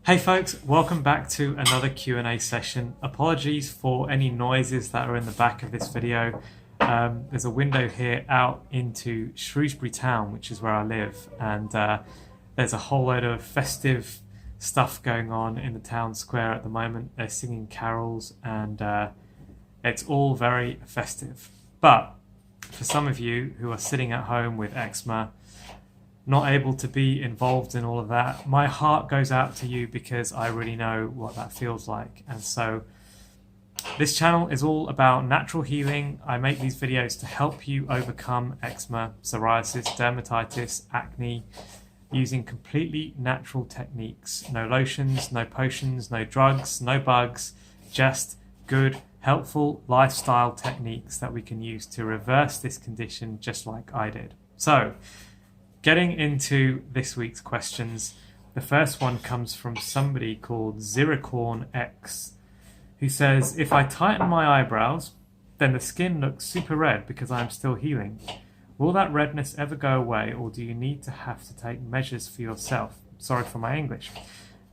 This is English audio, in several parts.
Hey folks, welcome back to another Q&A session. Apologies for any noises that are in the back of this video. There's a window here out into Shrewsbury town, which is where I live, and there's a whole load of festive stuff going on in the town square at the moment. They're singing carols and it's all very festive. But for some of you who are sitting at home with eczema, not able to be involved in all of that, my heart goes out to you because I really know what that feels like. And so this channel is all about natural healing. I make these videos to help you overcome eczema, psoriasis, dermatitis, acne, using completely natural techniques. No lotions, no potions, no drugs, no bugs, just good, helpful lifestyle techniques that we can use to reverse this condition just like I did. So, getting into this week's questions, the first one comes from somebody called Ziricorn X, who says, if I tighten my eyebrows, then the skin looks super red because I am still healing. Will that redness ever go away, or do you need to have to take measures for yourself? Sorry for my English.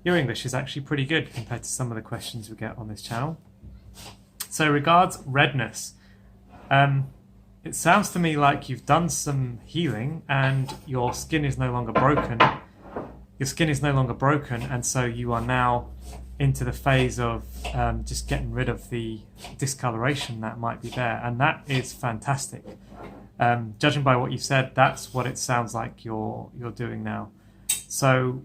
Your English is actually pretty good compared to some of the questions we get on this channel. So regards redness, it sounds to me like you've done some healing and your skin is no longer broken. Your skin is no longer broken, and so you are now into the phase of just getting rid of the discoloration that might be there, and that is fantastic. Judging by what you said, that's what it sounds like you're doing now. So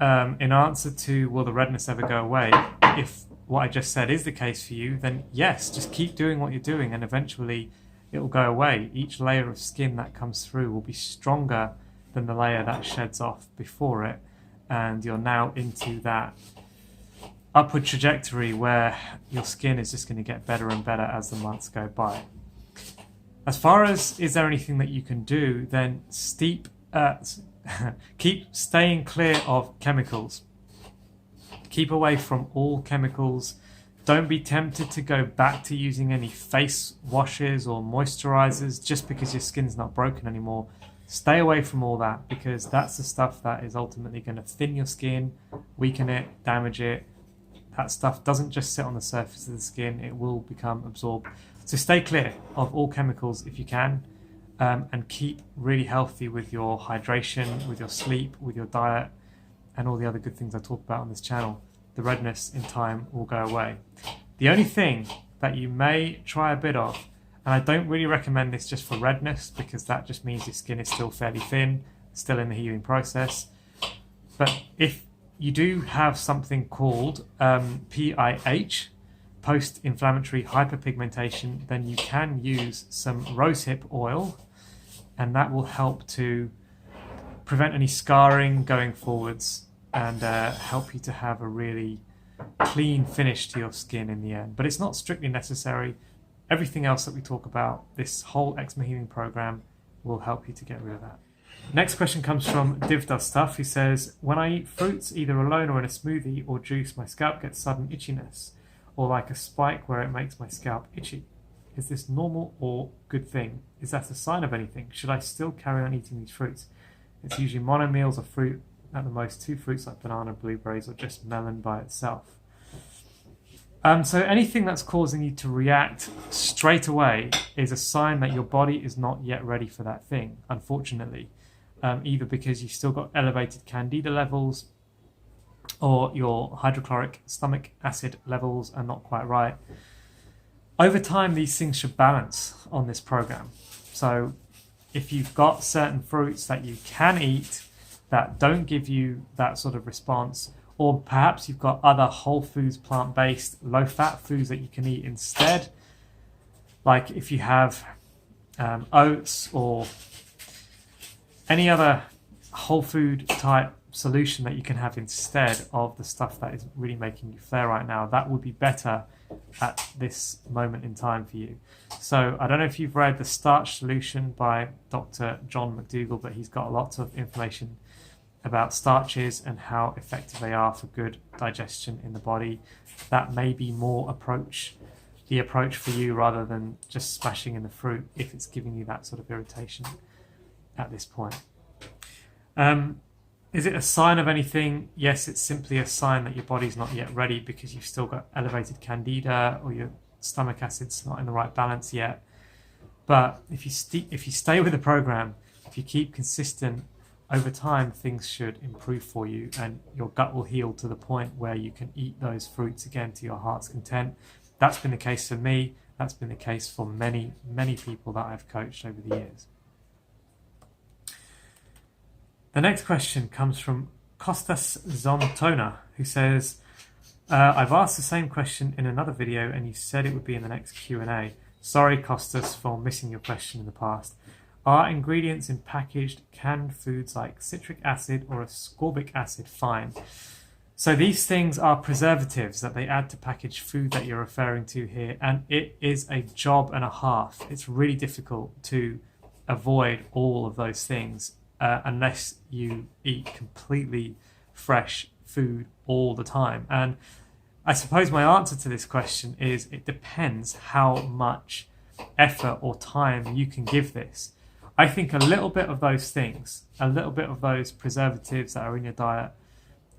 in answer to will the redness ever go away, if what I just said is the case for you, then yes, just keep doing what you're doing and eventually it will go away. Each layer of skin that comes through will be stronger than the layer that sheds off before it, and you're now into that upward trajectory where your skin is just going to get better and better as the months go by. As far as is there anything that you can do, then keep staying clear of chemicals. Keep away from all chemicals. Don't be tempted to go back to using any face washes or moisturizers just because your skin's not broken anymore. Stay away from all that, because that's the stuff that is ultimately going to thin your skin, weaken it, damage it. That stuff doesn't just sit on the surface of the skin, it will become absorbed. So stay clear of all chemicals if you can, and keep really healthy with your hydration, with your sleep, with your diet, and all the other good things I talk about on this channel. The redness in time will go away. The only thing that you may try a bit of, and I don't really recommend this just for redness because that just means your skin is still fairly thin, still in the healing process. But if you do have something called PIH, post-inflammatory hyperpigmentation, then you can use some rosehip oil, and that will help to prevent any scarring going forwards and help you to have a really clean finish to your skin in the end. But it's not strictly necessary. Everything else that we talk about, this whole eczema healing program, will help you to get rid of that. Next question comes from Div Does Stuff, who says, when I eat fruits either alone or in a smoothie or juice, my scalp gets sudden itchiness, or like a spike where it makes my scalp itchy. Is this normal or good thing? Is that a sign of anything? Should I still carry on eating these fruits? It's usually monomeals of fruit, at the most 2 fruits like banana, blueberries, or just melon by itself. So anything that's causing you to react straight away is a sign that your body is not yet ready for that thing, unfortunately. Either because you've still got elevated candida levels, or your hydrochloric stomach acid levels are not quite right. Over time, these things should balance on this program. So if you've got certain fruits that you can eat that don't give you that sort of response, or perhaps you've got other whole foods, plant-based, low-fat foods that you can eat instead, like if you have oats or any other whole food type solution that you can have instead of the stuff that is really making you flare right now, that would be better at this moment in time for you. So I don't know if you've read The Starch Solution by Dr. John McDougall, but he's got lots of information about starches and how effective they are for good digestion in the body. That may be more the approach for you rather than just smashing in the fruit if it's giving you that sort of irritation at this point. Is it a sign of anything? Yes, it's simply a sign that your body's not yet ready because you've still got elevated candida or your stomach acid's not in the right balance yet. But if you stay with the program, if you keep consistent over time, things should improve for you and your gut will heal to the point where you can eat those fruits again to your heart's content. That's been the case for me. That's been the case for many, many people that I've coached over the years. The next question comes from Kostas Zontona, who says, I've asked the same question in another video and you said it would be in the next Q&A. Sorry, Kostas, for missing your question in the past. Are ingredients in packaged canned foods like citric acid or ascorbic acid fine? So these things are preservatives that they add to packaged food that you're referring to here, and it is a job and a half. It's really difficult to avoid all of those things unless you eat completely fresh food all the time. And I suppose my answer to this question is it depends how much effort or time you can give this. I think a little bit of those things, a little bit of those preservatives that are in your diet,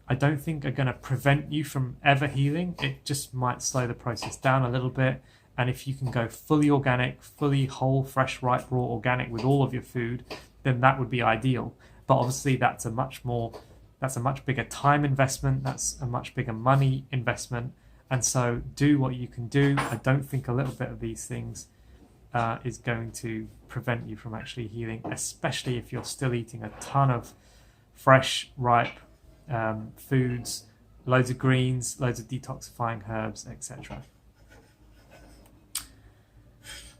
I don't think are going to prevent you from ever healing. It just might slow the process down a little bit. And if you can go fully organic, fully whole, fresh, ripe, raw, organic with all of your food, then that would be ideal. But obviously that's a much bigger time investment. That's a much bigger money investment. And so do what you can do. I don't think a little bit of these things is going to prevent you from actually healing, especially if you're still eating a ton of fresh, ripe foods, loads of greens, loads of detoxifying herbs, etc.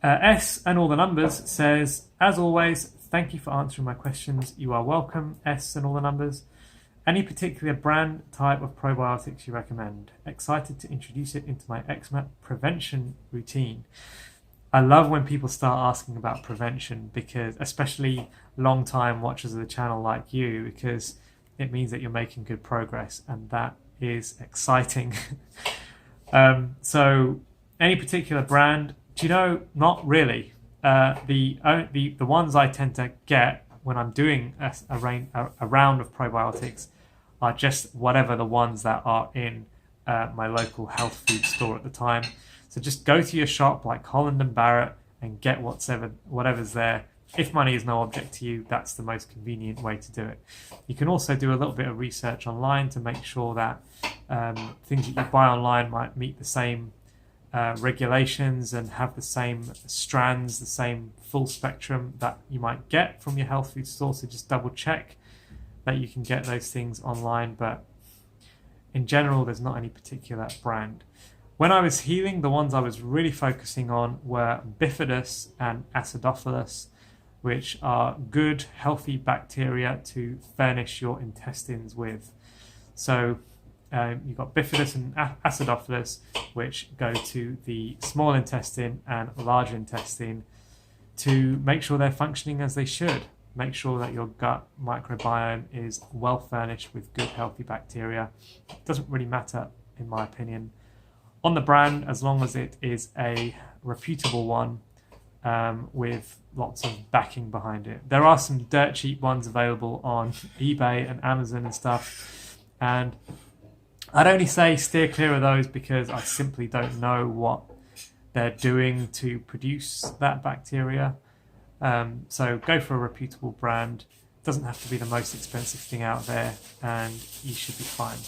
S and all the numbers says, as always, thank you for answering my questions. You are welcome, S and all the numbers. Any particular brand type of probiotics you recommend? Excited to introduce it into my eczema prevention routine. I love when people start asking about prevention, because especially long time watchers of the channel like you, because it means that you're making good progress, and that is exciting. So any particular brand? Do you know? Not really. The ones I tend to get when I'm doing a round of probiotics are just whatever the ones that are in my local health food store at the time. So just go to your shop like Holland and Barrett and get whatever's there. If money is no object to you, that's the most convenient way to do it. You can also do a little bit of research online to make sure that things that you buy online might meet the same regulations and have the same strands, the same full spectrum that you might get from your health food store. So just double check that you can get those things online. But in general, there's not any particular brand. When I was healing, the ones I was really focusing on were Bifidus and Acidophilus, which are good, healthy bacteria to furnish your intestines with. So you've got Bifidus and Acidophilus, which go to the small intestine and large intestine to make sure they're functioning as they should. Make sure that your gut microbiome is well furnished with good, healthy bacteria. It doesn't really matter, in my opinion, on the brand, as long as it is a reputable one with lots of backing behind it. There are some dirt cheap ones available on eBay and Amazon and stuff, and I'd only say steer clear of those because I simply don't know what they're doing to produce that bacteria. So go for a reputable brand. It doesn't have to be the most expensive thing out there, and you should be fine.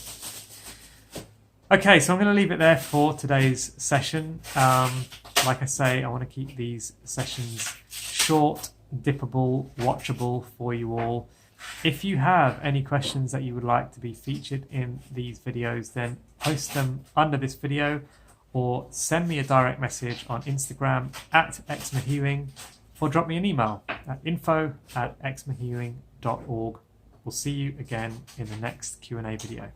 Okay, so I'm going to leave it there for today's session. Like I say, I want to keep these sessions short, dippable, watchable for you all. If you have any questions that you would like to be featured in these videos, then post them under this video or send me a direct message on Instagram at eczema healing, or drop me an email at info@eczemahealing.org. We'll see you again in the next Q&A video.